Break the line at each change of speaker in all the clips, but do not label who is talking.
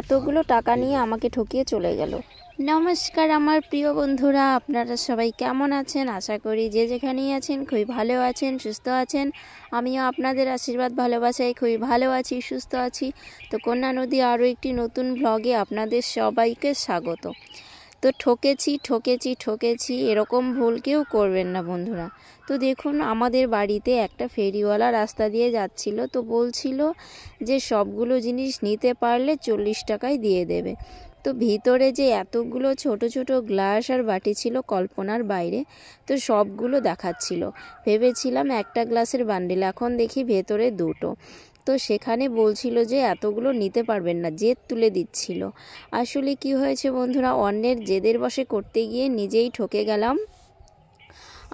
এতগুলো টাকা নিয়ে আমাকে ঠকিয়ে চলে গেল। নমস্কার আমার প্রিয় বন্ধুরা, আপনারা সবাই কেমন আছেন? আশা করি যে যেখানেই আছেন খুবই ভালো আছেন, সুস্থ আছেন। আমিও আপনাদের আশীর্বাদ ভালোবাসায় খুবই ভালো আছি, সুস্থ আছি। তো কন্যা নদী আরও একটি নতুন ব্লগে আপনাদের সবাইকে স্বাগত। তো ঠকেছি এরকম ভুল কেউ করবেন না বন্ধুরা। তো দেখুন, আমাদের বাড়িতে একটা ফেরিওয়ালা রাস্তা দিয়ে যাচ্ছিল, তো বলছিল যে সবগুলো জিনিস নিতে পারলে 40 টাকায় দিয়ে দেবে। তো ভিতরে যে এতগুলো ছোট ছোট গ্লাস আর বাটি ছিল কল্পনার বাইরে। তো সবগুলো দেখাচ্ছিল, ভেবেছিলাম একটা গ্লাসের বান্ডিল, এখন দেখি ভেতরে দুটো। তো সেখানে বলছিল যে এতগুলো নিতে পারবেন না, জেদ তুলে দিচ্ছিল। আসলে কি হয়েছে বন্ধুরা, অন্যের জেদের বশে করতে গিয়ে নিজেই ঠকে গেলাম,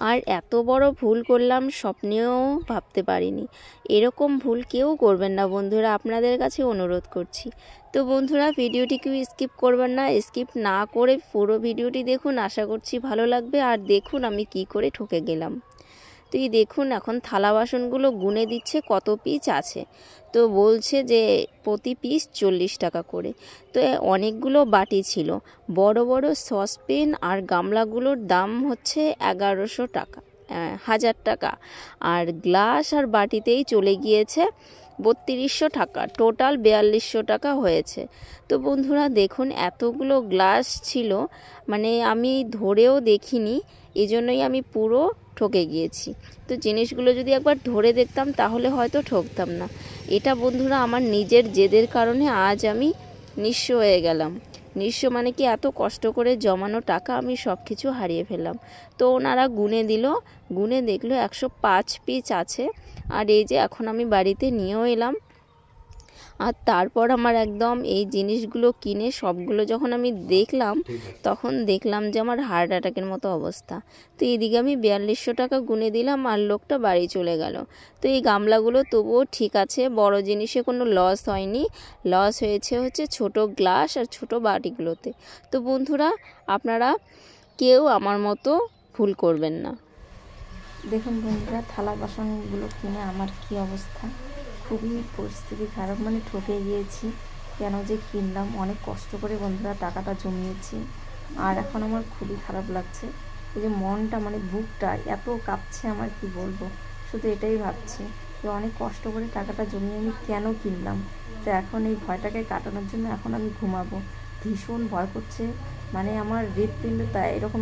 আর এত বড় ভুল করলাম স্বপ্নেও ভাবতে পারিনি। এরকম ভুল কেউ করবেন না বন্ধুরা, আপনাদের কাছে অনুরোধ করছি। তো বন্ধুরা, ভিডিওটি কেউ স্কিপ করবেন না, স্কিপ না করে পুরো ভিডিওটি দেখুন, আশা করছি ভালো লাগবে। আর দেখুন আমি কি করে ঠকে গেলাম। তো এই দেখুন, এখন থালা বাসনগুলো গুনে দিচ্ছে কত পিস আছে। তো বলছে যে প্রতি পিস 40 টাকা করে। তো অনেকগুলো বাটি ছিল, বড় বড় সসপেন আর গামলাগুলোর দাম হচ্ছে 1100 টাকা, 1000 টাকা। আর গ্লাস আর বাটিতেই চলে গিয়েছে 3200 টাকা, টোটাল 4200 টাকা হয়েছে। তো বন্ধুরা দেখুন, এতগুলো গ্লাস ছিল, মানে আমি ধরেও দেখিনি, এজন্যই আমি পুরো ঠকে গিয়েছি। তো জিনিসগুলো যদি একবার ধরে দেখতাম তাহলে হয়তো ঠকতাম না। এটা বন্ধুরা আমার নিজের জেদের কারণে আজ আমি নিঃস্ব হয়ে গেলাম। নিঃস্ব মানে কি, এত কষ্ট করে জমানো টাকা আমি সব কিছু হারিয়ে ফেললাম। তো ওনারা গুনে দেখলো 105 পিস আছে। আর এই যে এখন আমি বাড়িতে নিয়েও এলাম। আর তারপর আমার একদম এই জিনিসগুলো কিনে সবগুলো যখন আমি দেখলাম, তখন দেখলাম যে আমার হার্ট অ্যাটাকের মতো অবস্থা। তো এইদিকে আমি 4200 টাকা গুনে দিলাম আর লোকটা বাড়ি চলে গেল। তো এই গামলাগুলো তবুও ঠিক আছে, বড় জিনিসে কোনো লস হয়নি, লস হচ্ছে ছোট গ্লাস আর ছোট বাটিগুলোতে। তো বন্ধুরা, আপনারা কেউ আমার মতো ভুল করবেন না।
দেখুন বন্ধুরা, থালা বাসনগুলো কিনে আমার কি অবস্থা, খুবই পরিস্থিতি খারাপ, মানে ঠকে গিয়েছি। কেন যে কিনলাম, অনেক কষ্ট করে বন্ধুরা টাকাটা জমিয়েছি, আর এখন আমার খুবই খারাপ লাগছে। এই যে মনটা, মানে বুকটা এত কাঁপছে, আমার কি বলবো, শুধু এটাই ভাবছি যে অনেক কষ্ট করে টাকাটা জমিয়ে আমি কেন কিনলাম। তো এখন এই ভয়টাকে কাটানোর জন্য এখন আমি ঘুমাবো, ভীষণ ভয় করছে। মানে আমার হৃৎপিণ্ডটা এরকম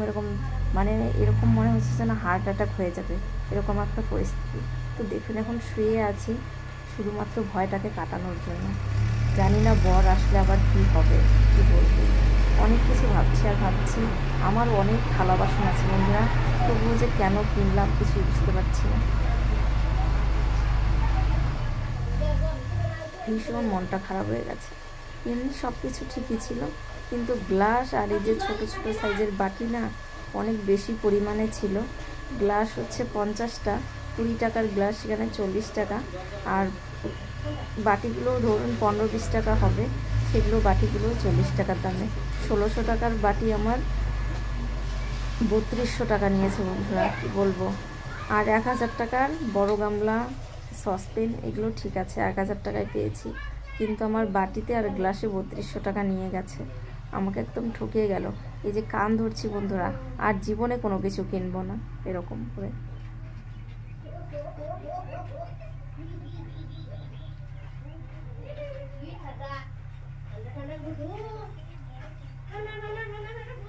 মানে এরকম মনে হচ্ছে যেন হার্ট অ্যাটাক হয়ে যাবে, এরকম একটা পরিস্থিতি। তো দেখুন, এখন শুয়ে আছি শুধুমাত্র ভয়টাকে কাটানোর জন্য। জানি না বর আসলে আবার কী হবে, কী বলবো, অনেক কিছু ভাবছি আর ভাবছি। আমার অনেক থালা বাসন আছে বন্ধুরা, তবুও যে কেন কিনলাম কিছুই বুঝতে পারছি না। ভীষণ মনটা খারাপ হয়ে গেছে। এমনি সব কিছু ঠিকই ছিল, কিন্তু গ্লাস আর এই যে ছোটো ছোটো সাইজের বাটি না, অনেক বেশি পরিমাণে ছিল। গ্লাস হচ্ছে 50টা, 20 টাকার গ্লাস সেখানে 40 টাকা। আর বাটিগুলো ধরুন 15-20 টাকা হবে, সেগুলো বাটিগুলো 40 টাকার দামে। 1600 টাকার বাটি আমার 3200 টাকা নিয়েছে বন্ধুরা, কী বলবো। আর 1000 টাকার বড় গামলা, সসপেন, এগুলো ঠিক আছে, 1000 টাকায় পেয়েছি। কিন্তু আমার বাটিতে আর গ্লাসে 3200 টাকা নিয়ে গেছে, আমাকে একদম ঠকিয়ে গেল। এই যে কান ধরছি বন্ধুরা, আর জীবনে কোনো কিছু কিনবো না এরকম করে।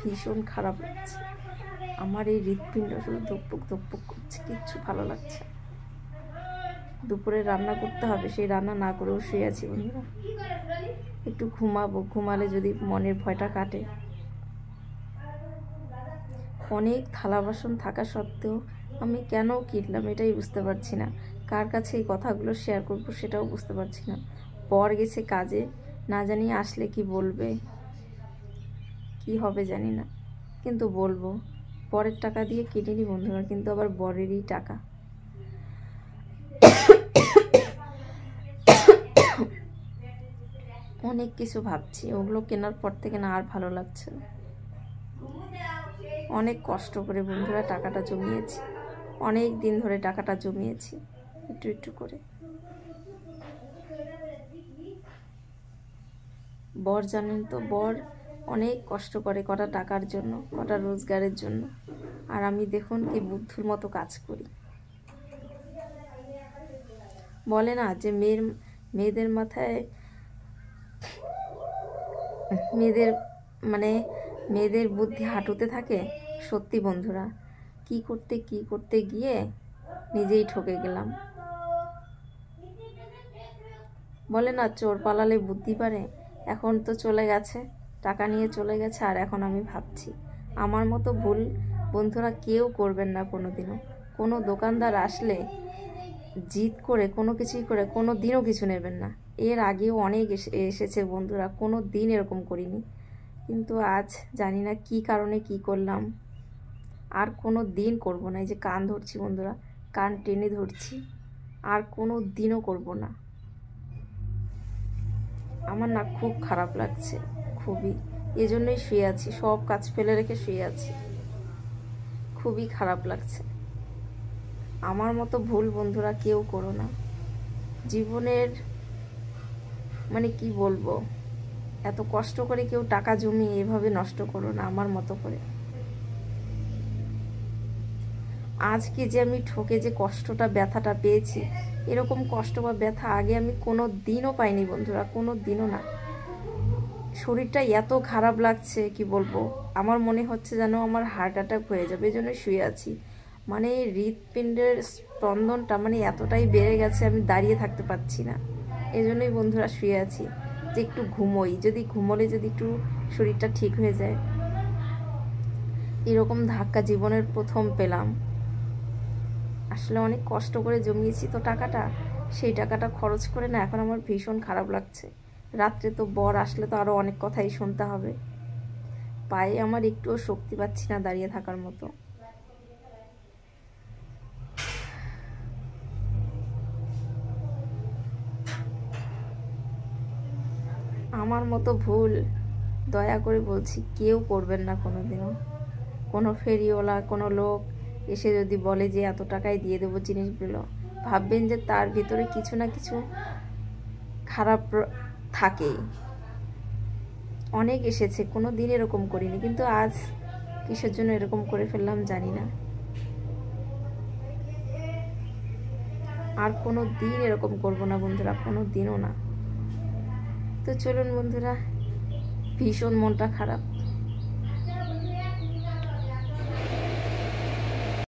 ভীষণ খারাপ লাগছে, আমার এই হৃৎপিণ্ড শুধু ধুকপুক করছে, কিচ্ছু ভালো লাগছে। দুপুরে রান্না করতে হবে, সেই রান্না না করেও শুয়ে আছি বন্ধুরা। একটু ঘুমাবো, ঘুমালে যদি মনের ভয়টা কাটে। অনেক থালা বাসন থাকা সত্ত্বেও আমি কেন কিনলাম এটাই বুঝতে পারছি না। কার কাছে এই কথাগুলো শেয়ার করবো সেটাও বুঝতে পারছি না। বর গেছে কাজে, না জানি আসলে কি বলবে, কি হবে জানি না, কিন্তু বলবো। বরের টাকা দিয়ে কিনিনি বন্ধুরা, কিন্তু আবার বরেরই টাকা। অনেক কিছু ভাবছি, ওগুলো কেনার পর থেকে না আর ভালো লাগছে না। অনেক কষ্ট করে বন্ধুরা টাকাটা জমিয়েছি, অনেক দিন ধরে টাকাটা জমিয়েছি একটু করে। বর জানেন তো, বর অনেক কষ্ট করে কটা টাকার জন্য, কটা রোজগারের জন্য, আর আমি দেখুন কি বুদ্ধুর মতো কাজ করি। বলে না যে মেয়েদের মাথায় মেয়েদের বুদ্ধি হাঁটুতে থাকে। সত্যি বন্ধুরা, কি করতে গিয়ে নিজেই ঠকে গেলাম। বলে না চোর পালালে বুদ্ধি পারে, এখন তো চলে গেছে, টাকা নিয়ে চলে গেছে, আর এখন আমি ভাবছি আমার মতো ভুল বন্ধুরা কেউ করবেন না কোনোদিনও। কোনো দোকানদার আসলে জিদ করে কোনো কিছুই করে কোনো দিনও কিছু নেবেন না। এর আগেও অনেক এসেছে বন্ধুরা, কোনো দিন এরকম করিনি, কিন্তু আজ জানি না কি কারণে কি করলাম। আর কোনো দিন করবো না। এই যে কান ধরছি বন্ধুরা, কান টেনে ধরছি, আর কোনো দিনও করব না। আমার না খুব খারাপ লাগছে, খুবই। এজন্যই শুয়ে আছি, সব কাজ ফেলে রেখে শুয়ে আছি, খুবই খারাপ লাগছে। আমার মতো ভুল বন্ধুরা কেউ করো না জীবনের। কি বলবো, এত কষ্ট করে কেউ টাকা জমিয়ে এভাবে নষ্ট করো না আমার মতো করে। আজকে যে আমি ঠকে যে কষ্টটা ব্যথাটা পেয়েছি, এরকম কষ্ট বা ব্যথা আগে আমি কোনো দিনও পাইনি বন্ধুরা, কোনো দিনও না। শরীরটা এত খারাপ লাগছে কি বলবো, আমার মনে হচ্ছে যেন আমার হার্ট অ্যাটাক হয়ে যাবে, এই জন্য শুয়ে আছি। হৃৎপিণ্ডের স্পন্দনটা এতটাই বেড়ে গেছে, আমি দাঁড়িয়ে থাকতে পারছি না। এই জন্যই বন্ধুরা শুয়ে আছি যে একটু ঘুমোই, ঘুমোলে যদি একটু শরীরটা ঠিক হয়ে যায়। এরকম ধাক্কা জীবনের প্রথম পেলাম। আসলে অনেক কষ্ট করে জমিয়েছি তো টাকাটা, সেই টাকাটা খরচ করে না এখন আমার ভীষণ খারাপ লাগছে। রাত্রে তো বর আসলে তো আরও অনেক কথাই শুনতে হবে। পায়ে আমার একটুও শক্তি পাচ্ছি না দাঁড়িয়ে থাকার মতো। আমার মতো ভুল দয়া করে বলছি কেউ করবেন না কোনোদিনও। কোনো ফেরিওয়ালা কোনো লোক এসে যদি বলে যে এত টাকায় দিয়ে দেবো জিনিসগুলো, ভাববেন যে তার ভিতরে কিছু না কিছু খারাপ থাকেই। অনেক এসেছে, কোনো দিন এরকম করিনি, কিন্তু আজ কিসের জন্য এরকম করে ফেললাম জানি না। আর কোনো দিন এরকম করবো না বন্ধুরা, কোনো দিনও না। তো চলুন বন্ধুরা, ভীষণ মনটা খারাপ।